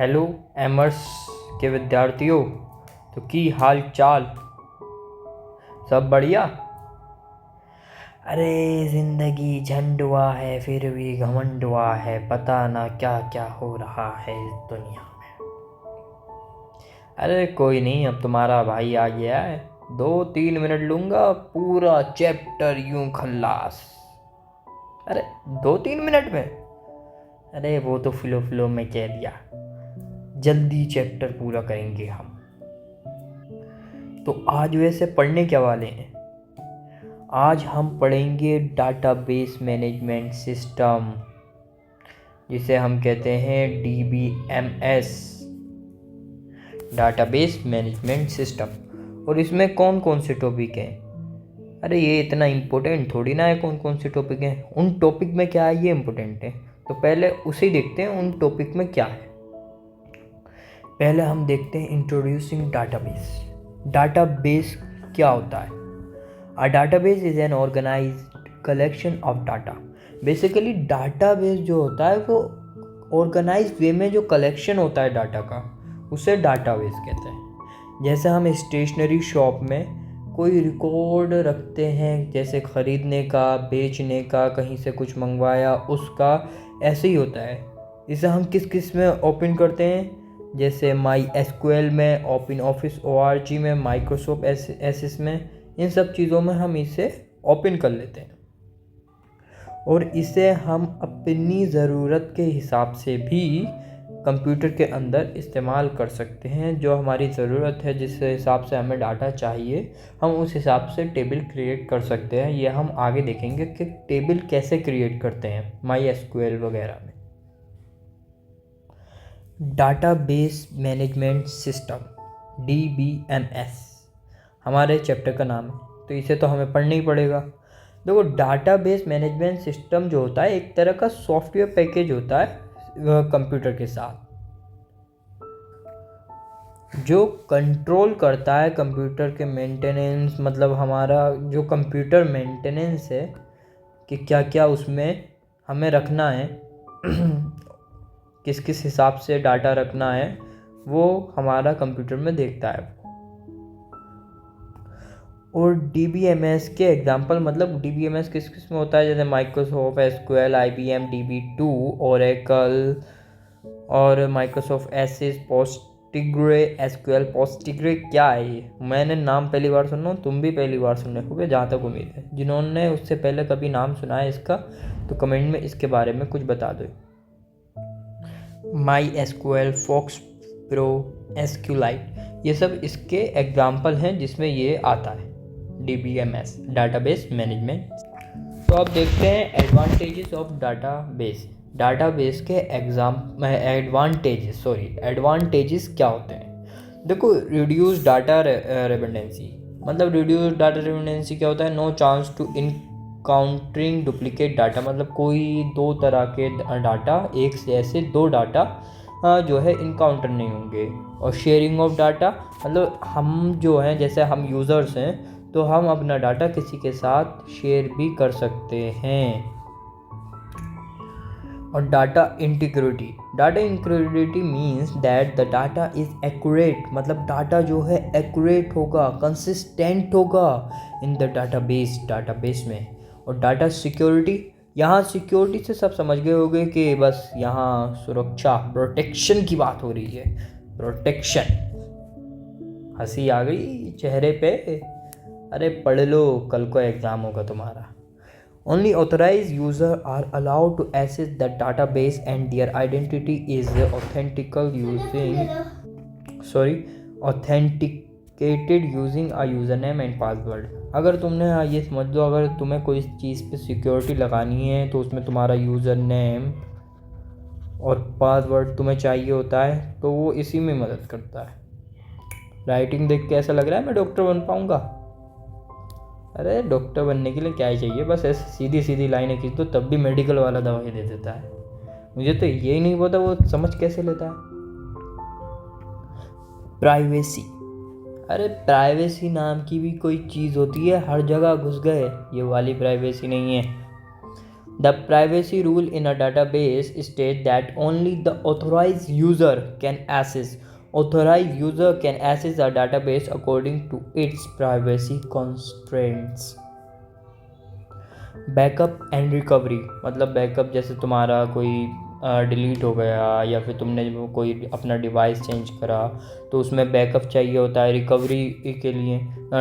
Hello एमर्स के विद्यार्थियों। तो की हाल चाल? सब बढ़िया? अरे जिंदगी झंड हुआ है फिर भी घमंड हुआ है, पता ना क्या क्या हो रहा है इस दुनिया में। अरे कोई नहीं, अब तुम्हारा भाई आ गया है, 2-3 मिनट लूंगा, पूरा चैप्टर यूं खल्लास। अरे 2-3 मिनट में? अरे वो तो फ्लो फ्लो में कह दिया, जल्दी चैप्टर पूरा करेंगे हम। तो आज वैसे पढ़ने क्या वाले हैं? आज हम पढ़ेंगे डाटाबेस मैनेजमेंट सिस्टम, जिसे हम कहते हैं DBMS, डाटाबेस मैनेजमेंट सिस्टम। और इसमें कौन कौन से टॉपिक हैं? अरे ये इतना इम्पोर्टेंट थोड़ी ना है कौन कौन से टॉपिक हैं, उन टॉपिक में क्या है ये इम्पोर्टेंट है। तो पहले उसे देखते हैं उन टॉपिक में क्या है। पहले हम देखते हैं इंट्रोड्यूसिंग डाटाबेस। डाटाबेस क्या होता है? A database is an organized collection of data. Basically database जो होता है वो ऑर्गेनाइज वे में जो कलेक्शन होता है डाटा का, उसे डाटाबेस कहते हैं। जैसे हम स्टेशनरी शॉप में कोई रिकॉर्ड रखते हैं, जैसे ख़रीदने का, बेचने का, कहीं से कुछ मंगवाया उसका, ऐसे ही होता है। इसे हम किस किस में ओपन करते हैं? जैसे MySQL में, ओपन ऑफिस ORG में, माइक्रोसॉफ्ट एसेस में, इन सब चीज़ों में हम इसे ओपन कर लेते हैं। और इसे हम अपनी ज़रूरत के हिसाब से भी कंप्यूटर के अंदर इस्तेमाल कर सकते हैं। जो हमारी ज़रूरत है, जिस हिसाब से हमें डाटा चाहिए, हम उस हिसाब से टेबल क्रिएट कर सकते हैं। ये हम आगे देखेंगे कि टेबल कैसे क्रिएट करते हैं MySQL वगैरह में। डाटाबेस मैनेजमेंट सिस्टम DBMS हमारे चैप्टर का नाम है, तो इसे तो हमें पढ़ना ही पड़ेगा। देखो, डाटाबेस मैनेजमेंट सिस्टम जो होता है एक तरह का सॉफ्टवेयर पैकेज होता है कंप्यूटर के साथ, जो कंट्रोल करता है कंप्यूटर के मेंटेनेंस। मतलब हमारा जो कंप्यूटर मेंटेनेंस है कि क्या क्या उसमें हमें रखना है किस किस हिसाब से डाटा रखना है, वो हमारा कंप्यूटर में देखता है। और DBMS के एग्जांपल, मतलब DBMS किस किस में होता है? जैसे Microsoft SQL, IBM DB2, Oracle और माइक्रोसॉफ्ट एसेस, पोस्टिग्रे SQL। पोस्टिग्रे क्या है ये? मैंने नाम पहली बार सुन रहा हूँ, तुम भी पहली बार सुन रहे होगे जहाँ तक उम्मीद है। जिन्होंने उससे पहले कभी नाम सुना है इसका, तो कमेंट में इसके बारे में कुछ बता दो। MySQL, फोक्स प्रो, SQLite, ये सब इसके एग्जाम्पल हैं जिसमें ये आता है DBMS, डाटाबेस मैनेजमेंट। तो अब देखते हैं एडवांटेजेस ऑफ डाटाबेस। डाटाबेस के एडवांटेजेस क्या होते हैं? देखो, रिड्यूस डाटा रिडंडेंसी। मतलब रिड्यूस डाटा रिडंडेंसी क्या होता है? No chance to encountering duplicate data. मतलब कोई दो तरह के डाटा, एक से ऐसे दो डाटा जो है इनकाउंटर नहीं होंगे। और शेयरिंग ऑफ डाटा, मतलब हम जो हैं, जैसे हम यूज़र्स हैं, तो हम अपना डाटा किसी के साथ शेयर भी कर सकते हैं। और data integrity means that the data is accurate. मतलब डाटा जो है एक्यूरेट होगा, कंसिस्टेंट होगा इन द डाटाबेस में। और डाटा सिक्योरिटी, यहाँ सिक्योरिटी से सब समझ गए होंगे कि बस यहाँ सुरक्षा, प्रोटेक्शन की बात हो रही है। प्रोटेक्शन, हंसी आ गई चेहरे पे? अरे पढ़ लो, कल को एग्ज़ाम होगा तुम्हारा। Only authorized users are allowed to access the database and their identity is authenticated using a username and password। अगर तुमने ये समझ लो, अगर तुम्हें कोई चीज़ पे सिक्योरिटी लगानी है तो उसमें तुम्हारा यूज़र नेम और पासवर्ड तुम्हें चाहिए होता है, तो वो इसी में मदद करता है। राइटिंग देख के ऐसा लग रहा है मैं डॉक्टर बन पाऊँगा? अरे डॉक्टर बनने के लिए क्या ही चाहिए, बस ऐसे सीधी सीधी लाइनें खींच दो, तब भी मेडिकल वाला दवाई दे देता है। मुझे तो यही नहीं पता वो समझ कैसे लेता है। प्राइवेसी, अरे प्राइवेसी नाम की भी कोई चीज़ होती है? हर जगह घुस गए, ये वाली प्राइवेसी नहीं है। The privacy rule in a database states that only the authorized user can access. Authorized user can access a database according to its privacy constraints. Backup and recovery मतलब बैकअप जैसे तुम्हारा कोई डिलीट हो गया या फिर तुमने कोई अपना डिवाइस चेंज करा तो उसमें बैकअप चाहिए होता है रिकवरी के लिए,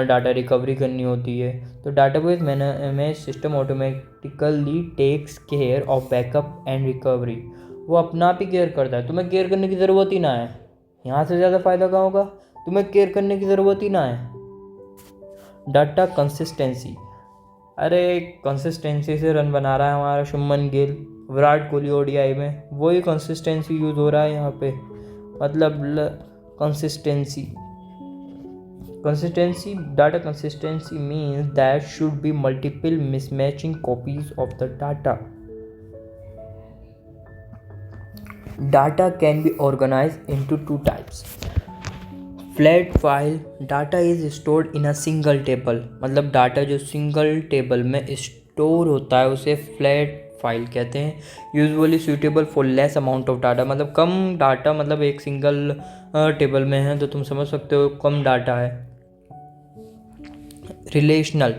डाटा रिकवरी करनी होती है। तो database management system automatically takes care of backup and recovery. वो अपना आप ही केयर करता है, तुम्हें केयर करने की ज़रूरत ही ना है। यहाँ से ज़्यादा फ़ायदा कहाँ होगा, तुम्हें केयर करने की ज़रूरत ही ना है। डाटा कंसिस्टेंसी, अरे कंसिस्टेंसी से रन बना रहा है हमारा शुभमन गिल, विराट कोहली ओडीआई में, वही कंसिस्टेंसी यूज़ हो रहा है यहाँ पे। मतलब consistency data consistency means that should be multiple mismatching copies of the data. Data can be organised into two types. Flat file, data is stored in a single table, मतलब data जो single table में store होता है उसे flat file कहते हैं। Usually suitable for less amount of data, मतलब कम data, मतलब एक सिंगल टेबल में है तो तुम समझ सकते हो कम डाटा है। Relational,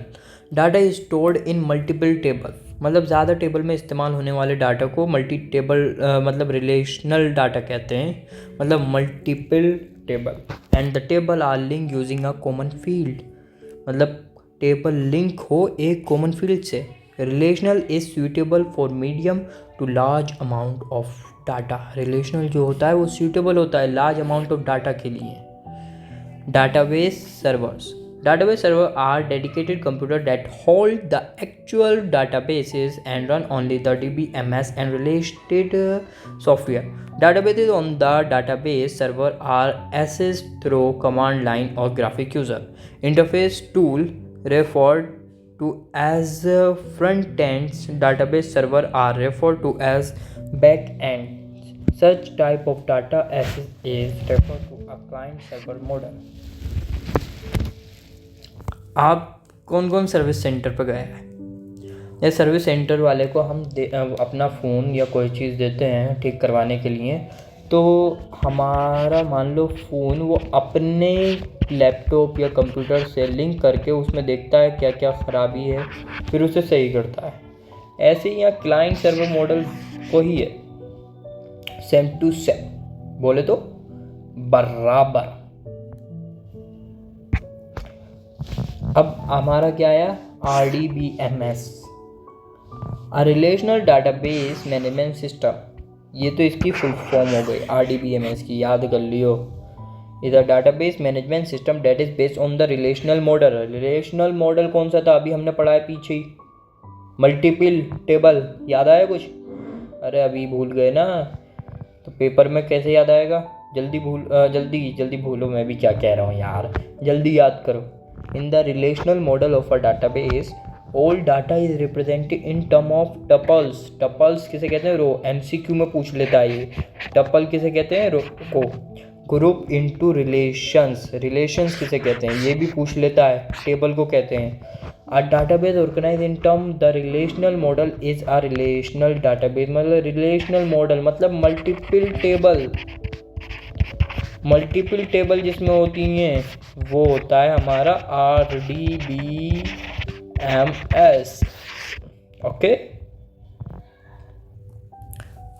data is stored in multiple table, मतलब ज़्यादा टेबल में इस्तेमाल होने वाले डाटा को मल्टी टेबल मतलब रिलेशनल डाटा कहते हैं, मतलब multiple table. And the table are link using a common field, मतलब टेबल लिंक हो एक कॉमन फील्ड से। Relational is suitable for medium to large amount of data, relational जो होता है वो सूटेबल होता है लार्ज अमाउंट ऑफ डाटा के लिए। Database servers, database server are dedicated computer that hold the actual databases and run only the DBMS and related software. Databases on the database server are accessed through command line or graphic user interface tool referred to as front ends. Database server are referred to as back ends. Such type of data access is referred to a client server model. आप कौन कौन service centre पर गए हैं, या service centre वाले को हम अपना फ़ोन या कोई चीज़ देते हैं ठीक करवाने के लिए, तो हमारा मान लो फ़ोन वो अपने लैपटॉप या कंप्यूटर से लिंक करके उसमें देखता है क्या क्या ख़राबी है, फिर उसे सही करता है। ऐसे ही यहाँ क्लाइंट सर्वर मॉडल को ही है, सेम टू सेम बोले तो बराबर। अब हमारा क्या आया, RDBMS, relational database management system. ये तो इसकी फुल फॉर्म हो गई RDBMS की, याद कर लियो। Is a database management system that is based on the relational model. Relational model कौन सा था, अभी हमने पढ़ा है पीछे ही, मल्टीपल टेबल, याद आया कुछ? अरे अभी भूल गए ना, तो पेपर में कैसे याद आएगा? जल्दी भूलो, मैं भी क्या कह रहा हूँ यार, जल्दी याद करो। In the relational model of a database, all data is represented in term of tuples. Tuples किसे कहते हैं? रो। MCQ में पूछ लेता है ये। टपल किसे कहते हैं? रो को। ग्रुप इनटू रिलेशंस, रिलेशंस किसे कहते हैं? ये भी पूछ लेता है, टेबल को कहते हैं। A database organized in term, the relational model is a relational database, मतलब रिलेशनल मॉडल मतलब मल्टीपल टेबल जिसमें होती हैं वो होता है हमारा RDBMS। ओके,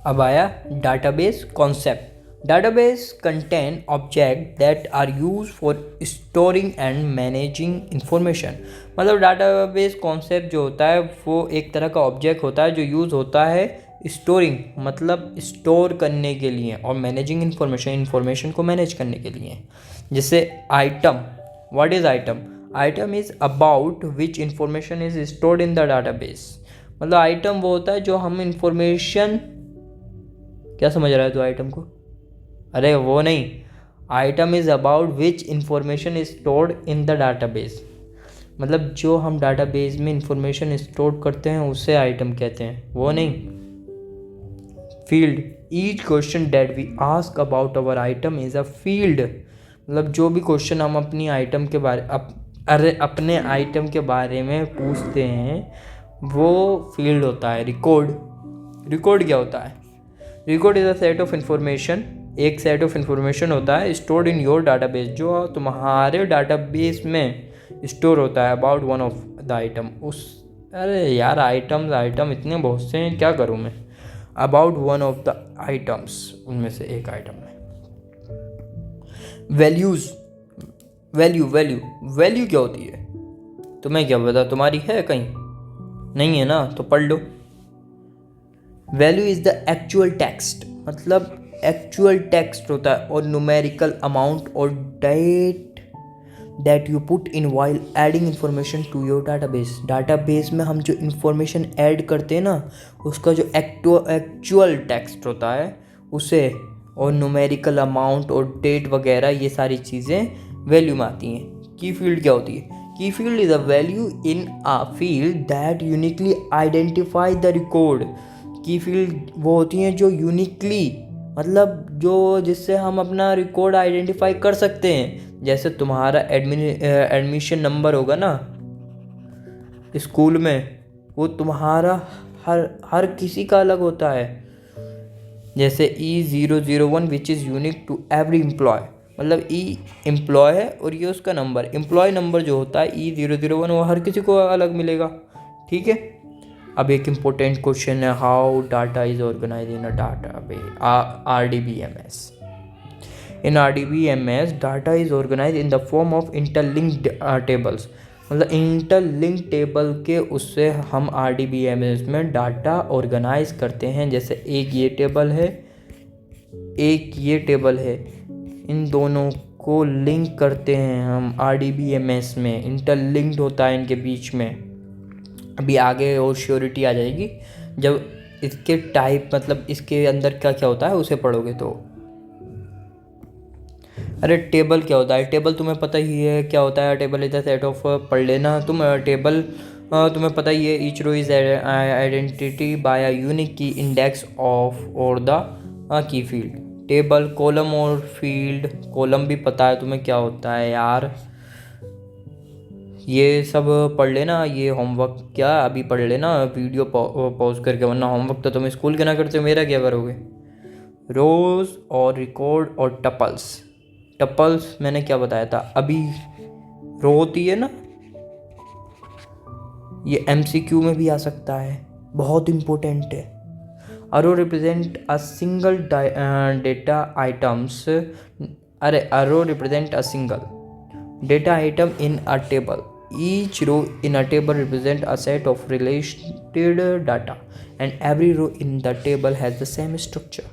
अब आया database concept. Database contain object that are use for storing and managing information, मतलब डाटाबेस कॉन्सेप्ट जो होता है वो एक तरह का ऑब्जेक्ट होता है जो यूज़ होता है स्टोरिंग मतलब स्टोर करने के लिए, और मैनेजिंग इंफॉर्मेशन को मैनेज करने के लिए। जैसे item, what is item? Item is about which information is stored in the database, मतलब आइटम वो होता है जो हम इंफॉर्मेशन, क्या समझ रहा है तू आइटम को? अरे वो नहीं, item is about which information is stored in the database, मतलब जो हम डाटाबेस में इंफॉर्मेशन स्टोर करते हैं उसे आइटम कहते हैं, वो नहीं। Field, each question that we ask about our item is a field, मतलब जो भी क्वेश्चन हम अपनी आइटम के बारे अपने आइटम के बारे में पूछते हैं वो फील्ड होता है रिकॉर्ड। रिकॉर्ड क्या होता है? Record is a set of information, एक सेट ऑफ इंफॉर्मेशन होता है स्टोर्ड इन योर डाटाबेस, जो तुम्हारे डाटाबेस में स्टोर होता है about one of the item. उस अरे यार आइटम इतने बहुत से हैं, क्या करूँ मैं। About one of the items, उनमें से एक आइटम में। वैल्यूज, वैल्यू क्या होती है तुम्हें क्या पता? तुम्हारी है कहीं? नहीं है ना, तो पढ़ लो। Value is the actual text, मतलब एक्चुअल टेक्स्ट होता है और न्यूमेरिकल अमाउंट और date that you put in while adding information to your database. Database में हम जो इंफॉर्मेशन ऐड करते हैं ना, उसका जो एक्चुअल टेक्स्ट होता है उसे, और न्यूमेरिकल अमाउंट और डेट वगैरह, ये सारी चीज़ें वैल्यू में आती हैं। की फील्ड क्या होती है? की field is a value in a field that uniquely identify the record. की फील्ड वो होती हैं जो यूनिकली, मतलब जो जिससे हम अपना रिकॉर्ड आइडेंटिफाई कर सकते हैं। जैसे तुम्हारा एडमिशन नंबर होगा ना स्कूल में, वो तुम्हारा हर किसी का अलग होता है। जैसे E001 which is unique to every employee, मतलब एम्प्लॉय है और ये उसका नंबर, एम्प्लॉय नंबर जो होता है E001, वो हर किसी को अलग मिलेगा। ठीक है। अब एक इम्पोर्टेंट क्वेश्चन है, how data is organize in a database, RDBMS। In RDBMS data is organize in the form of interlinked tables, मतलब इंटरलिंक टेबल के उससे हम RDBMS में डाटा ऑर्गेनाइज करते हैं। जैसे एक ये टेबल है, एक ये टेबल है, इन दोनों को लिंक करते हैं हम RDBMS में, इंटरलिंक्ड होता है इनके बीच में। अभी आगे और श्योरिटी आ जाएगी जब इसके टाइप, मतलब इसके अंदर क्या क्या होता है उसे पढ़ोगे तो। अरे टेबल क्या होता है? टेबल तुम्हें पता ही है क्या होता है। Table is the set of, पढ़ लेना तुम। टेबल तुम्हें पता ही है, each row is identity by a unique key index of और the key field. Table, column और फील्ड। कॉलम भी पता है तुम्हें क्या होता है यार, ये सब पढ़ लेना। ये होमवर्क क्या अभी पढ़ लेना, वीडियो पॉज करके, वरना होमवर्क तो तुम स्कूल के ना करते, मेरा क्या करोगे। रोज और रिकॉर्ड और टपल्स। टपल्स मैंने क्या बताया था अभी, रो होती है ना, ये MCQ में भी आ सकता है, बहुत इम्पोर्टेंट है। A row represent a single data items, अरे a row represent a single data item in a table. Each row in a table represent a set of related data, and every row in the table has the same structure.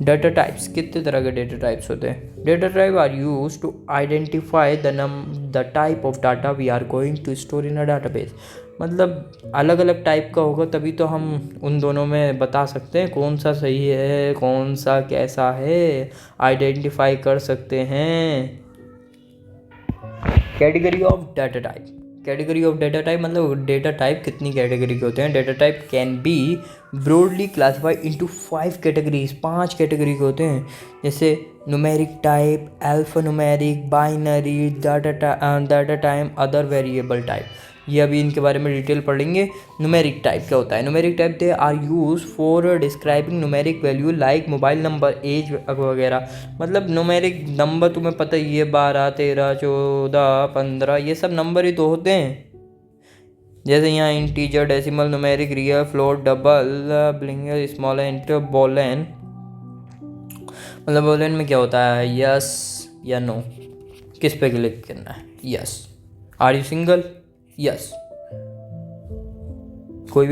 Data types, कितने तरह के data types होते हैं? Data type are used to identify the type of data we are going to store in a database. मतलब अलग अलग type का होगा तभी तो हम उन दोनों में बता सकते हैं कौन सा सही है कौन सा कैसा है, आइडेंटिफाई कर सकते हैं। Category of data type. Category of data type मतलब डेटा टाइप कितनी कैटेगरी के होते हैं। Data type can be broadly classified into 5 categories, 5 category के होते हैं। जैसे numeric type, alpha numeric, binary, data type, other variable type. ये अभी इनके बारे में डिटेल पढ़ेंगे। न्यूमेरिक टाइप क्या होता है? Numeric type they are use for describing numeric value like mobile number, age वगैरह। मतलब न्यूमेरिक नंबर तुम्हें पता ही है, 12, 13, 14, 15, ये सब नंबर ही तो होते हैं। जैसे यहाँ integer, decimal, numeric, real, float, double, ब्लिंगर, स्मॉल इंट, बोलेन। मतलब बोलेन में क्या होता है, यस या नो, किस पे क्लिक करना है। Yes. Are you single? Yes. कोई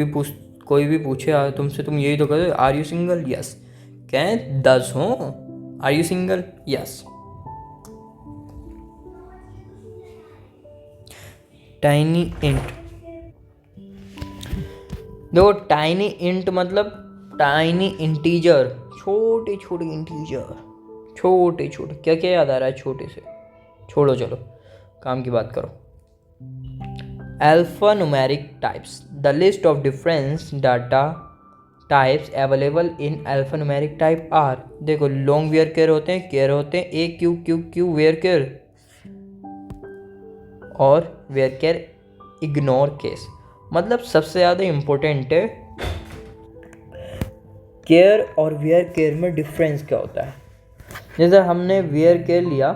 भी पूछे तुमसे, तुम यही तो करो, आर यू सिंगल? यस। कहें 10 हो, are you single? Yes. Tiny int, देखो टाइनी इंट मतलब टाइनी इंटीजर, छोटे छोटे इंटीजर, छोटे छोटे। क्या क्या याद आ रहा है छोटे से? छोड़ो, चलो काम की बात करो। Alphanumeric types, the list of different data types available in alphanumeric type are, देखो लॉन्ग वेयर केयर होते हैं, केयर होते हैं, A Q Q Q varchar, और वेयर केयर इग्नोर केस। मतलब सबसे ज़्यादा इम्पोर्टेंट है केयर और वेयर केयर में डिफरेंस क्या होता है। जैसे हमने वेयर केयर लिया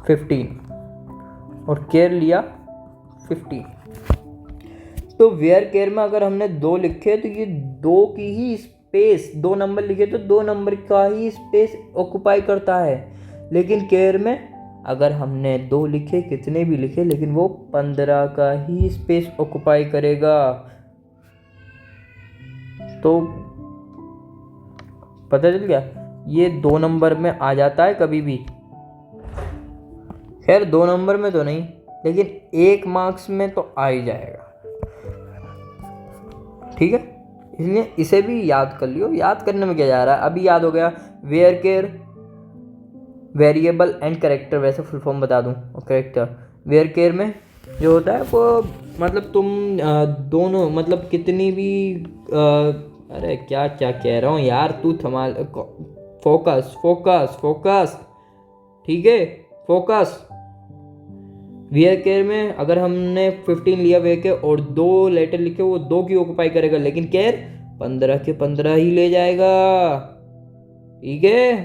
15 और केयर लिया 15, तो वेयर केयर में अगर हमने 2 लिखे तो ये 2 की ही स्पेस, 2 नंबर लिखे तो 2 नंबर का ही स्पेस ऑक्यूपाई करता है। लेकिन केयर में अगर हमने 2 लिखे, कितने भी लिखे, लेकिन वो 15 का ही स्पेस ऑक्यूपाई करेगा। तो पता चल गया, ये 2 नंबर में आ जाता है कभी भी। खैर 2 नंबर में तो नहीं, लेकिन 1 मार्क्स में तो आ ही जाएगा। ठीक है, इसलिए इसे भी याद कर लियो। याद करने में क्या जा रहा है, अभी याद हो गया। Varchar variable and character, वैसे फुल फॉर्म बता दूं। और करेक्टर वेयर केयर में जो होता है वो मतलब तुम दोनों मतलब कितनी भी अरे क्या क्या कह रहा हूँ यार, तू थमा। फोकस फोकस फोकस, ठीक है, फोकस। वेयर केयर में अगर हमने 15 लिया वेयर केयर और 2 लेटर लिखे, वो 2 की ऑक्यूपाई करेगा, लेकिन केयर 15 के 15 ही ले जाएगा। ठीक है,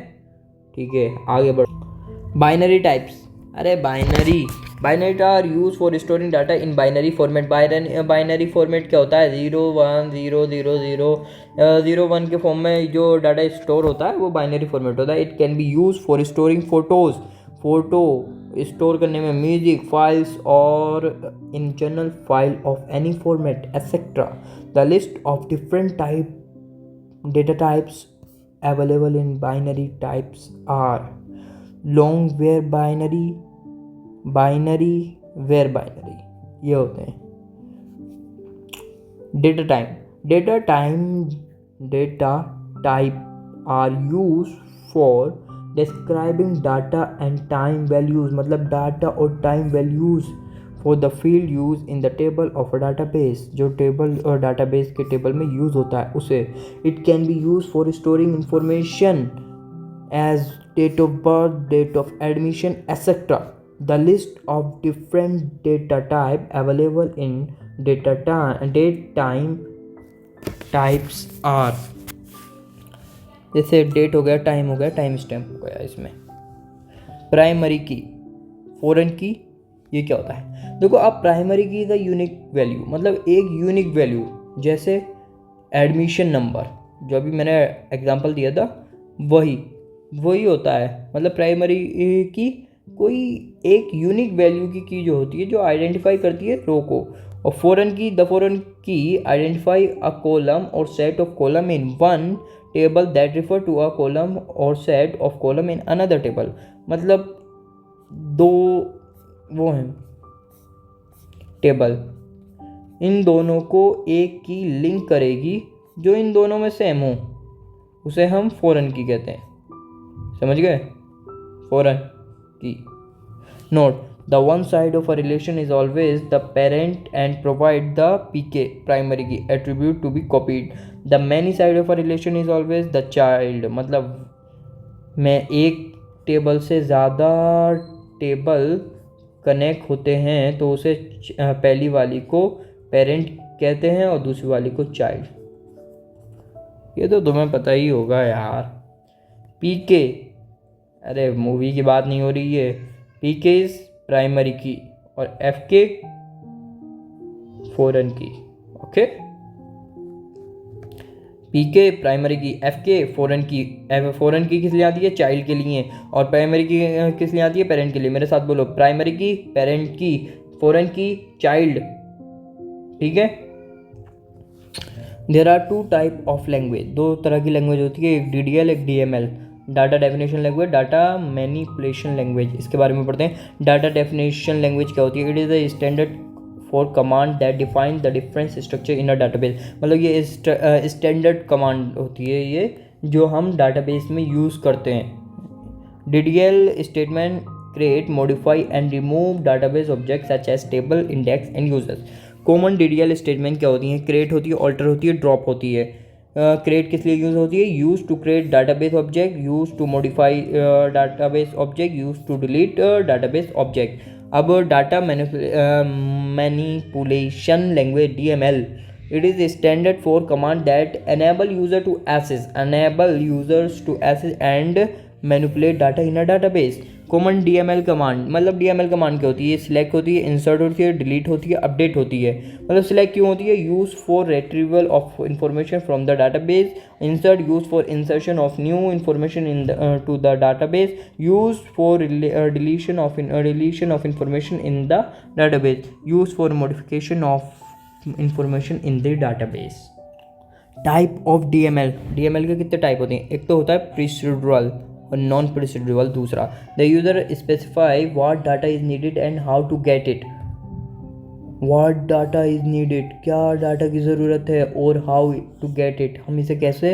ठीक है, आगे बढ़ो। Binary types. अरे binary are use for storing data in binary format. Binary format क्या होता है, 0 1 0 0 0 0 1 के फॉर्म में जो डाटा स्टोर होता है वो बाइनरी फॉर्मेट होता है। It can be use for storing photos, photo store करने में, म्यूजिक फाइल्स और in general file of any format etcetera. The list of different type data types available in binary types are long varbinary, binary varbinary, ये होते हैं। Data type are use for describing data and time values, मतलब data और time values for the field use in the table of a database, जो table और database के table में use होता है उसे। It can be use for storing information as date of birth, date of admission etcetera. The list of different data type available in date time types are, जैसे date हो गया, time हो गया, time stamp हो गया। इसमें primary की, foreign की, ये क्या होता है? देखो, अब प्राइमरी की द यूनिक वैल्यू, मतलब एक यूनिक वैल्यू, जैसे एडमिशन नंबर जो अभी मैंने एग्जांपल दिया था, वही होता है। मतलब प्राइमरी की कोई एक यूनिक वैल्यू की जो होती है, जो आइडेंटिफाई करती है रो को। और foreign key identify a column or set of column in one table that refer to a column or set of column in another table. मतलब 2 वो हैं टेबल, इन दोनों को एक की लिंक करेगी जो इन दोनों में सेम हो, उसे हम फॉरेन की कहते हैं। समझ गए? फॉरेन की। Note, the one side of a relation is always the parent and provide the pk primary key attribute to be copied. The many side of a relation is always the child, मतलब मैं एक table से ज़्यादा table connect होते हैं तो उसे पहली वाली को पेरेंट कहते हैं और दूसरी वाली को चाइल्ड। ये तो तुम्हें पता ही होगा यार। पीके, अरे मूवी की बात नहीं हो रही है। पीके इज प्राइमरी की और एफ के फॉरेन की। ओके, पीके प्राइमरी की, एफ के फॉरेन की। फॉरेन की किस लिए आती है? चाइल्ड के लिए। और प्राइमरी की किस लिए आती है? पेरेंट के लिए। मेरे साथ बोलो, प्राइमरी की पेरेंट की, फॉरेन की चाइल्ड। ठीक है। There are 2 type of language, 2 तरह की लैंग्वेज होती है, एक DDL एक DML। Data definition language, data manipulation language. इसके बारे में पढ़ते हैं। डाटा डेफिनेशन लैंग्वेज क्या होती है? It is the standard for command that define the difference structure in a database. मतलब ये स्टैंडर्ड कमांड होती है ये, जो हम डाटाबेस में यूज़ करते हैं। DDL statement create, modify and remove database object such as table, index and users. Common DDL statement क्या होती हैं? क्रिएट होती है, ऑल्टर होती है, ड्रॉप होती है। क्रिएट किस लिए यूज़ होती है? Use to create database object, use to modify database object, use to delete database object. अब data manipulation language DML, it is a standard for command that enable users to access and manipulate data in a database. Common DML command, मतलब DML command क्या होती है? Select होती है, insert होती है, delete होती है, अपडेट होती है. मतलब सिलेक्ट क्यों होती है? Use for retrieval of information from the database. Insert use for insertion of new information into the database. Use for deletion of information in the database. Use for modification of information in the database. Type of DML के कितने type होते हैं? एक तो होता है procedural और non procedural. दूसरा, the user specify what data is needed and how to get it. What data is needed, क्या डाटा की ज़रूरत है, और हाउ टू गेट इट, हम इसे कैसे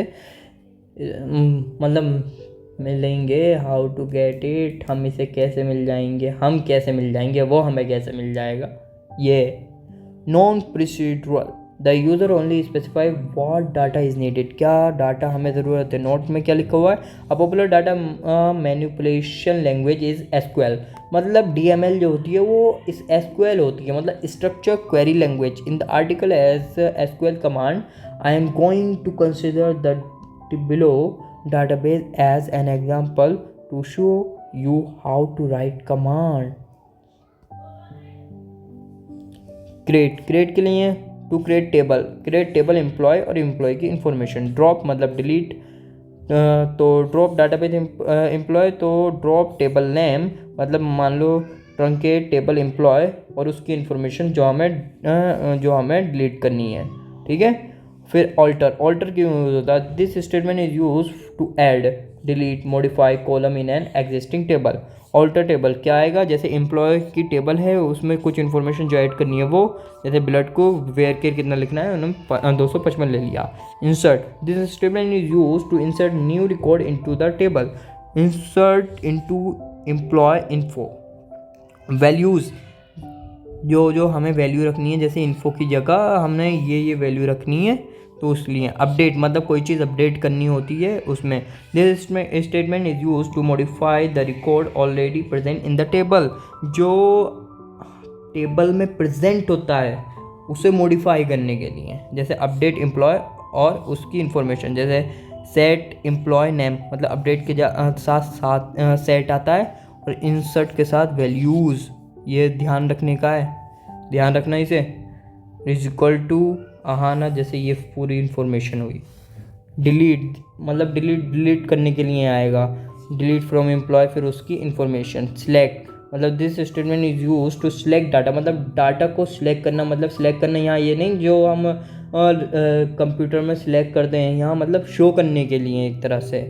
मतलब मिलेंगे. हाउ टू गेट इट, हम इसे कैसे मिल जाएंगे, हम कैसे मिल जाएंगे, वो हमें कैसे मिल जाएगा. ये non procedural, the user only specify what data is needed, क्या डाटा हमें ज़रूरत है. नोट में क्या लिखा हुआ है? A popular data manipulation language is SQL. मतलब DML जो होती है वो इस SQL होती है, मतलब structure query language. In the article as SQL command I am going to consider the below database as an example to show you how to write command. Create के लिए टू क्रिएट टेबल एम्प्लॉय और employ की information. Drop मतलब delete, तो drop database employ, तो drop table name मतलब मान लो truncate table employ और उसकी इंफॉर्मेशन जो हमें डिलीट करनी है. ठीक है. फिर ऑल्टर क्यों यूज होता है? This statement is use to add, delete, modify column in an existing table. Alter table क्या आएगा? जैसे एम्प्लॉय की टेबल है, उसमें कुछ इन्फॉर्मेशन जो ऐड करनी है, वो जैसे ब्लड को वेयर केयर कितना लिखना है, उन्होंने 255 ले लिया. Insert, this statement is use to insert new record into the table. Insert into employ info. Values, जो हमें वैल्यू रखनी है, जैसे इन्फो की जगह हमने ये वैल्यू रखनी है, तो उसलिए. अपडेट मतलब कोई चीज़ अपडेट करनी होती है उसमें. This statement is use to modify the record already present in the table. जो टेबल में प्रेजेंट होता है उसे मॉडिफाई करने के लिए. जैसे अपडेट एम्प्लॉय और उसकी इंफॉर्मेशन, जैसे सेट एम्प्लॉय नेम मतलब अपडेट के साथ सेट आता है, और इंसर्ट के साथ वैल्यूज़. ये ध्यान रखने का है, ध्यान रखना इसे. इज इक्वल टू आहाना, जैसे ये पूरी इंफॉर्मेशन हुई. डिलीट मतलब डिलीट करने के लिए आएगा. डिलीट फ्रॉम एम्प्लॉय, फिर उसकी इंफॉर्मेशन. सिलेक्ट मतलब this statement is use to select data, मतलब डाटा को सिलेक्ट करना. मतलब सिलेक्ट करना यहाँ ये नहीं जो हम कंप्यूटर में सिलेक्ट करते हैं, यहाँ मतलब शो करने के लिए एक तरह से.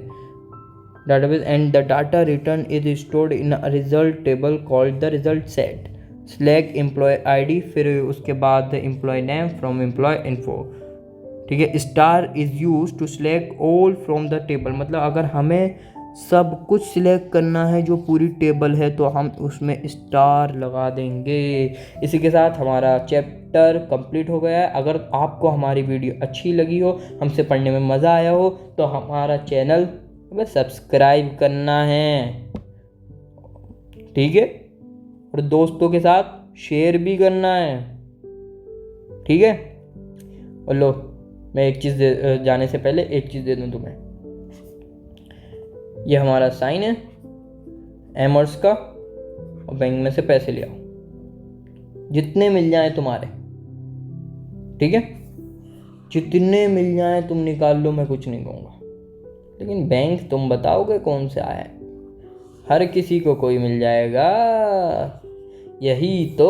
database and the data return is stored in a result table called the result set. select employee ID, फिर उसके बाद employee name from employee info. ठीक है. Star is use to select all from the table, मतलब अगर हमें सब कुछ सिलेक्ट करना है जो पूरी टेबल है तो हम उसमें स्टार लगा देंगे. इसी के साथ हमारा चैप्टर कंप्लीट हो गया है. अगर आपको हमारी वीडियो अच्छी लगी हो, हमसे पढ़ने में मज़ा आया हो, तो हमारा चैनल बस सब्सक्राइब करना है. ठीक है. और दोस्तों के साथ शेयर भी करना है. ठीक है. और लो, मैं एक चीज़ जाने से पहले एक चीज़ दे दूँ तुम्हें. ये हमारा साइन है एमर्स का, और बैंक में से पैसे ले आओ, जितने मिल जाए तुम्हारे. ठीक है. जितने मिल जाए तुम निकाल लो, मैं कुछ नहीं कहूँगा. लेकिन बैंक तुम बताओगे कौन से आया है. हर किसी को कोई मिल जाएगा. यही तो